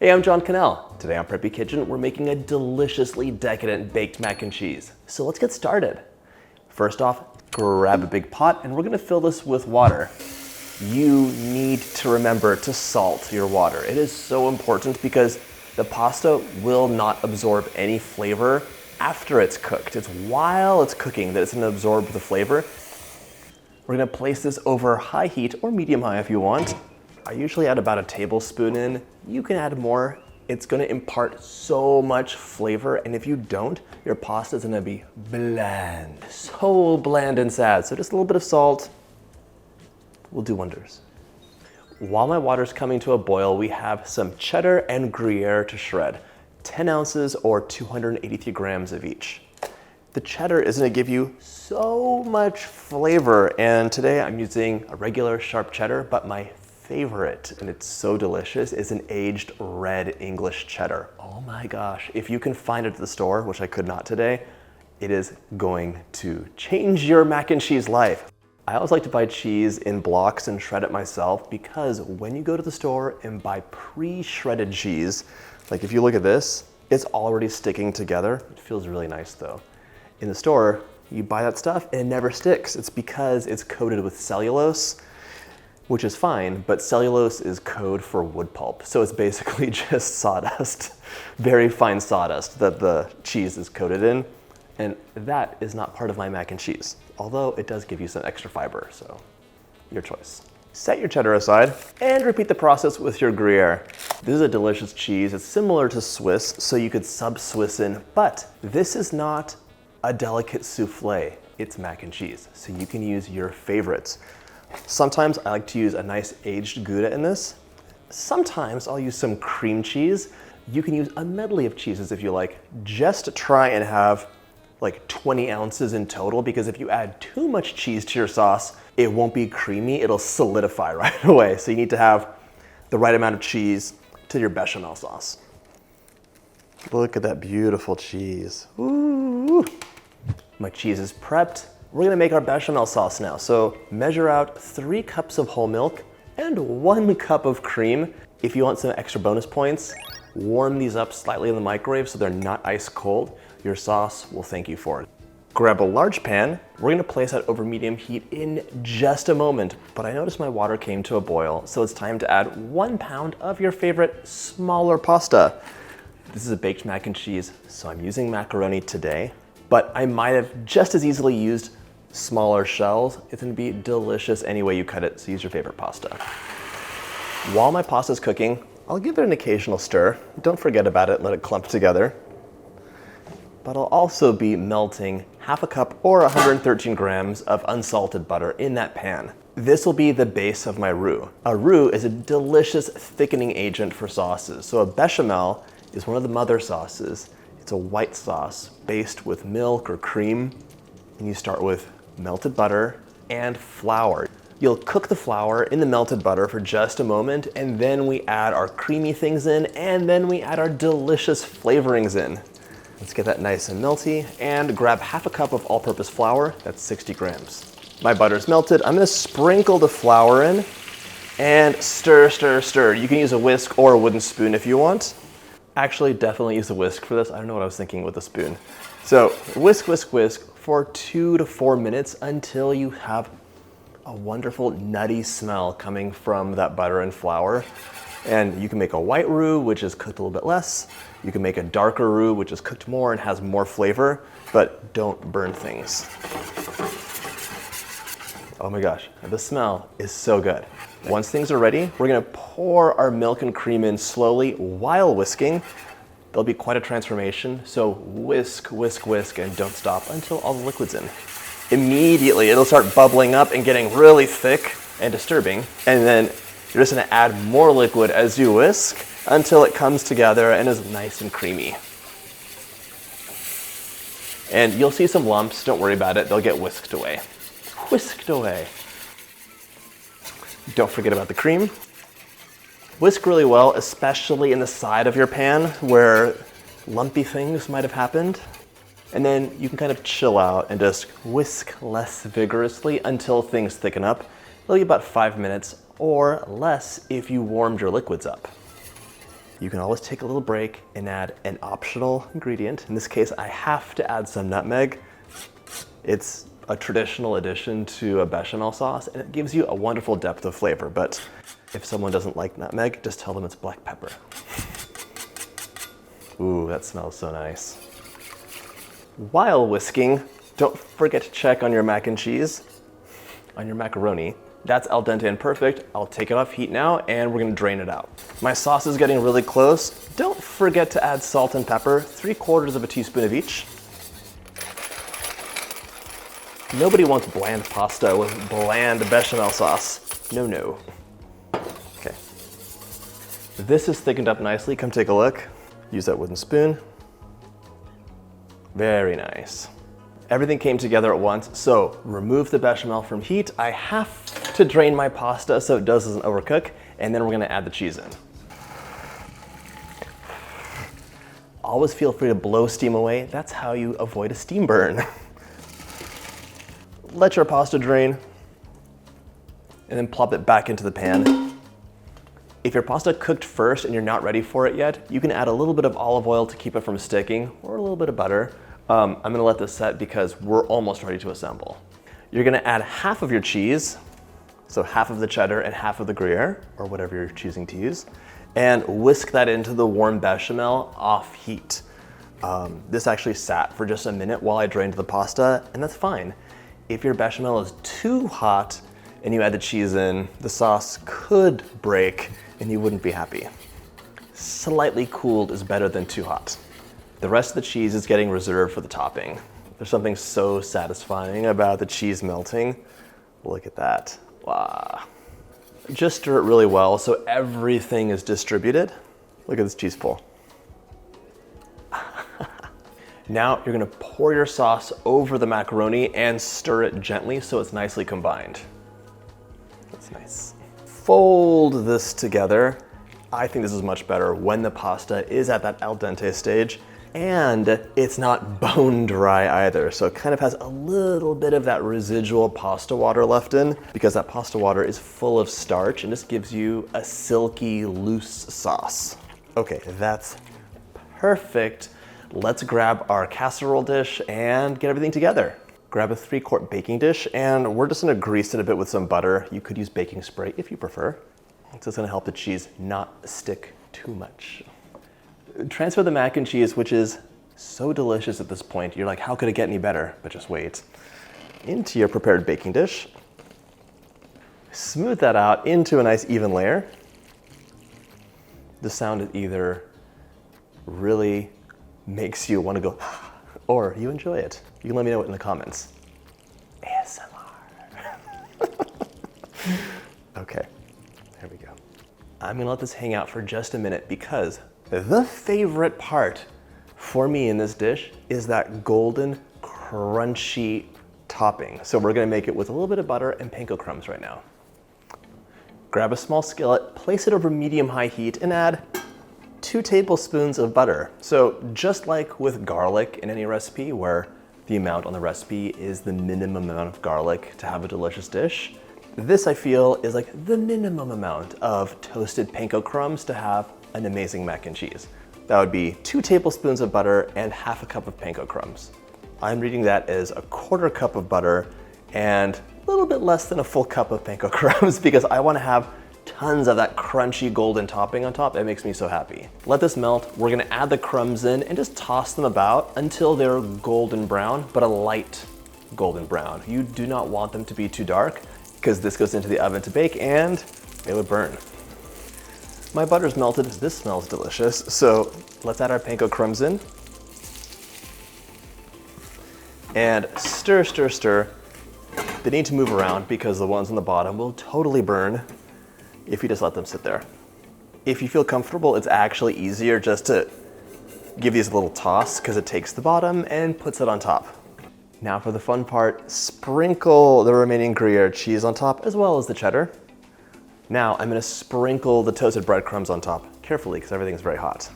Hey, I'm John Cannell. Today on Preppy Kitchen, we're making a deliciously decadent baked mac and cheese. So let's get started. First off, grab a big pot and we're gonna fill this with water. You need to remember to salt your water. It is so important because the pasta will not absorb any flavor after it's cooked. It's while it's cooking that it's gonna absorb the flavor. We're gonna place this over high heat or medium high if you want. I usually add about a tablespoon in. You can add more. It's gonna impart so much flavor, and if you don't, your pasta is gonna be bland. So bland and sad. So just a little bit of salt will do wonders. While my water's coming to a boil, we have some cheddar and Gruyere to shred. 10 ounces or 283 grams of each. The cheddar is gonna give you so much flavor, and today I'm using a regular sharp cheddar, but my favorite, and it's so delicious, is an aged red English cheddar. Oh my gosh, if you can find it at the store, which I could not today, it is going to change your mac and cheese life. I always like to buy cheese in blocks and shred it myself, because when you go to the store and buy pre-shredded cheese, like if you look at this, it's already sticking together. It feels really nice though. In the store, you buy that stuff and it never sticks. It's because it's coated with cellulose, which is fine, but cellulose is code for wood pulp. So it's basically just sawdust, very fine sawdust that the cheese is coated in. And that is not part of my mac and cheese, although it does give you some extra fiber, so your choice. Set your cheddar aside and repeat the process with your Gruyere. This is a delicious cheese. It's similar to Swiss, so you could sub-Swiss in, but this is not a delicate souffle. It's mac and cheese, so you can use your favorites. Sometimes I like to use a nice aged Gouda in this. Sometimes I'll use some cream cheese. You can use a medley of cheeses if you like. Just try and have like 20 ounces in total, because if you add too much cheese to your sauce, it won't be creamy, it'll solidify right away. So you need to have the right amount of cheese to your bechamel sauce. Look at that beautiful cheese. Ooh. My cheese is prepped. We're gonna make our bechamel sauce now. So measure out 3 cups of whole milk and 1 cup of cream. If you want some extra bonus points, warm these up slightly in the microwave so they're not ice cold. Your sauce will thank you for it. Grab a large pan. We're gonna place that over medium heat in just a moment, but I noticed my water came to a boil, so it's time to add 1 pound of your favorite smaller pasta. This is a baked mac and cheese, so I'm using macaroni today, but I might have just as easily used smaller shells. It's gonna be delicious any way you cut it, so use your favorite pasta. While my pasta's cooking, I'll give it an occasional stir. Don't forget about it, let it clump together. But I'll also be melting half a cup or 113 grams of unsalted butter in that pan. This will be the base of my roux. A roux is a delicious thickening agent for sauces. So a bechamel is one of the mother sauces. It's a white sauce based with milk or cream. And you start with melted butter and flour. You'll cook the flour in the melted butter for just a moment, and then we add our creamy things in, and then we add our delicious flavorings in. Let's get that nice and melty, and grab half a cup of all-purpose flour. That's 60 grams. My butter's melted. I'm gonna sprinkle the flour in and stir, stir, stir. You can use a whisk or a wooden spoon if you want. Actually, definitely use a whisk for this. I don't know what I was thinking with a spoon. So whisk, whisk, whisk for 2 to 4 minutes until you have a wonderful nutty smell coming from that butter and flour. And you can make a white roux, which is cooked a little bit less. You can make a darker roux, which is cooked more and has more flavor, but don't burn things. Oh my gosh, the smell is so good. Once things are ready, we're gonna pour our milk and cream in slowly while whisking. There'll be quite a transformation, so whisk, whisk, whisk, and don't stop until all the liquid's in. Immediately, it'll start bubbling up and getting really thick and disturbing, and then you're just gonna add more liquid as you whisk until it comes together and is nice and creamy. And you'll see some lumps, don't worry about it, they'll get whisked away. Whisked away. Don't forget about the cream. Whisk really well, especially in the side of your pan where lumpy things might have happened. And then you can kind of chill out and just whisk less vigorously until things thicken up. It'll be about 5 minutes or less if you warmed your liquids up. You can always take a little break and add an optional ingredient. In this case, I have to add some nutmeg. It's a traditional addition to a bechamel sauce, and it gives you a wonderful depth of flavor. But if someone doesn't like nutmeg, just tell them it's black pepper. Ooh, that smells so nice. While whisking, don't forget to check on your mac and cheese, on your macaroni. That's al dente and perfect. I'll take it off heat now, and we're gonna drain it out. My sauce is getting really close. Don't forget to add salt and pepper, 3/4 of a teaspoon of each. Nobody wants bland pasta with bland bechamel sauce. No, no. Okay. This is thickened up nicely. Come take a look. Use that wooden spoon. Very nice. Everything came together at once, so remove the bechamel from heat. I have to drain my pasta so it doesn't overcook, and then we're gonna add the cheese in. Always feel free to blow steam away. That's how you avoid a steam burn. Let your pasta drain, and then plop it back into the pan. If your pasta cooked first and you're not ready for it yet, you can add a little bit of olive oil to keep it from sticking, or a little bit of butter. I'm gonna let this set because we're almost ready to assemble. You're gonna add half of your cheese, so half of the cheddar and half of the Gruyere, or whatever you're choosing to use, and whisk that into the warm bechamel off heat. This actually sat for just a minute while I drained the pasta, and that's fine. If your bechamel is too hot and you add the cheese in, the sauce could break and you wouldn't be happy. Slightly cooled is better than too hot. The rest of the cheese is getting reserved for the topping. There's something so satisfying about the cheese melting. Look at that. Wow. Just stir it really well so everything is distributed. Look at this cheese pull. Now you're gonna pour your sauce over the macaroni and stir it gently so it's nicely combined. That's nice. Fold this together. I think this is much better when the pasta is at that al dente stage, and it's not bone dry either. So it kind of has a little bit of that residual pasta water left in, because that pasta water is full of starch and this gives you a silky, loose sauce. Okay, that's perfect. Let's grab our casserole dish and get everything together. Grab a 3-quart baking dish, and we're just gonna grease it a bit with some butter. You could use baking spray if you prefer. It's just gonna help the cheese not stick too much. Transfer the mac and cheese, which is so delicious at this point. You're like, how could it get any better? But just wait. Into your prepared baking dish. Smooth that out into a nice even layer. The sound is either really makes you want to go, or you enjoy it. You can let me know it in the comments. ASMR. Okay, there we go. I'm gonna let this hang out for just a minute because the favorite part for me in this dish is that golden, crunchy topping. So we're gonna make it with a little bit of butter and panko crumbs right now. Grab a small skillet, place it over medium-high heat, and add 2 tablespoons of butter. So just like with garlic in any recipe where the amount on the recipe is the minimum amount of garlic to have a delicious dish, this I feel is like the minimum amount of toasted panko crumbs to have an amazing mac and cheese. That would be 2 tablespoons of butter and half a cup of panko crumbs. I'm reading that as a 1/4 cup of butter and a little bit less than a full cup of panko crumbs because I want to have tons of that crunchy golden topping on top. It makes me so happy. Let this melt. We're gonna add the crumbs in and just toss them about until they're golden brown, but a light golden brown. You do not want them to be too dark because this goes into the oven to bake and it would burn. My butter's melted. This smells delicious. So let's add our panko crumbs in. And stir, stir, stir. They need to move around because the ones on the bottom will totally burn if you just let them sit there. If you feel comfortable, it's actually easier just to give these a little toss because it takes the bottom and puts it on top. Now for the fun part, sprinkle the remaining Gruyere cheese on top as well as the cheddar. Now I'm gonna sprinkle the toasted breadcrumbs on top carefully because everything's very hot.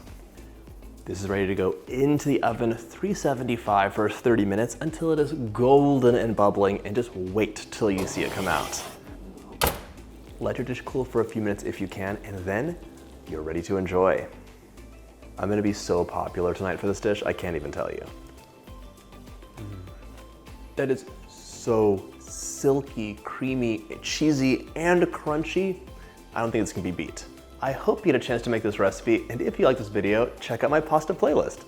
This is ready to go into the oven, 375 for 30 minutes until it is golden and bubbling, and just wait till you see it come out. Let your dish cool for a few minutes if you can, and then you're ready to enjoy. I'm gonna be so popular tonight for this dish, I can't even tell you. That is so silky, creamy, cheesy, and crunchy. I don't think this can be beat. I hope you get a chance to make this recipe, and if you like this video, check out my pasta playlist.